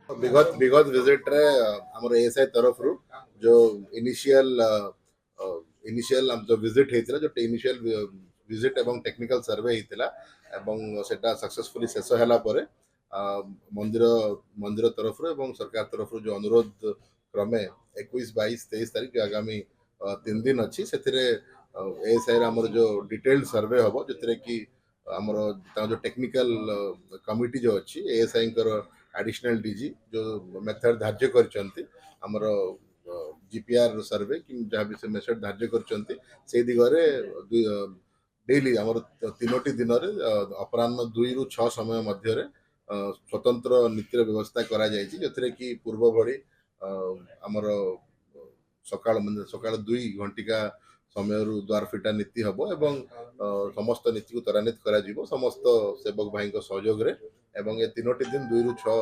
विगत विगत विजिट रे हमर एएसआई तरफ रु जो इनिशियल इनिशियल हम जो विजिट हेतिला जो इनिशियल विजिट एवं टेक्निकल सर्वे हेतिला एवं सेटा सक्सेसफुली शेष होला परे मंदिर मंदिर तरफ रु एवं सरकार तरफ रु जो अनुरोध क्रमे 21 22 23 तारीख जो आगामी 3 दिन अच्छी से एएसआई हमर जो डिटेल्ड सर्वे हबो जतरे कि हमर जो टेक्निकल कमिटी जो अच्छी एएसआई एडिशनल डीजी जो मेथड धार्य कर जीपीआर सर्वे कि जहाँ भी से मेथड धार्य कर दिगरे डेली आमर तीनोटी दिन अपराह्न 2 ରୁ 6 समय मध्य स्वतंत्र नीतिर व्यवस्था करा जायछि जथरे कि पूर्व भली आमर सकाळ सकाळ 2 घंटिका समय द्वार फिटा नीति हम एवं समस्त नीति को त्वरान्वित करा समस्त सेवक भाई सहयोग रे एवं ये तीनोटी दिन 2 ରୁ 6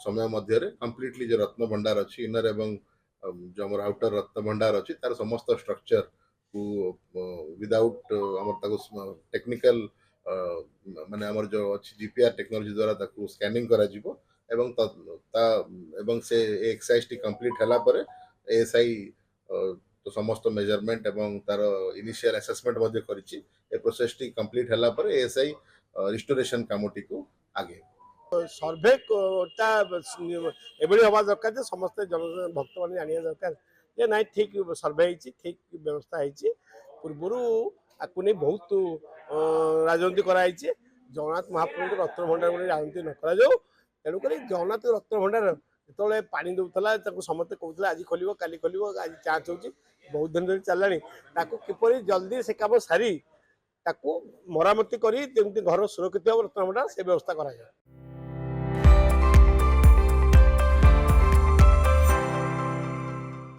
समय मध्य कम्प्लीटली जो रत्न भंडार अच्छी इनर एवं जो आमर आउटर रत्न भंडार अच्छी तार समस्त स्ट्रक्चर को विदाउट आमर टेक्निकल माने आमर जो अच्छी जीपीआर टेक्नोलॉजी द्वारा ताकू स्कैनिंग करा जिवो एवं एवं से एक्सरसाइज टी कंप्लीट हला परे एएसआई तो समस्त मेजरमेंट एवं तार इनिशियल असेसमेंट मध्ये करिछि ए प्रोसेस टी कंप्लीट हला परे एएसआई रिस्टोरेशन कामटी को आगे सर्भे एभली हवा दरकार जे समस्त जन भक्त मैंने जाना दरकार जे ना ठीक सर्भे ठीक व्यवस्था होती पूर्वर आपको नहीं बहुत राजनीति कराई जगन्नाथ महाप्रभु रत्न भंडार राजनीति न करा तेणुक जगन्नाथ रत्न भंडार जो पानी दूसरा समस्त कहते आज खोल काली खोल आज चार्ज हो बहुत दिन धरी चलला किपर जल्दी से कम सारी मरामती कर घर सुरक्षित रत्न भंडार से व्यवस्था करा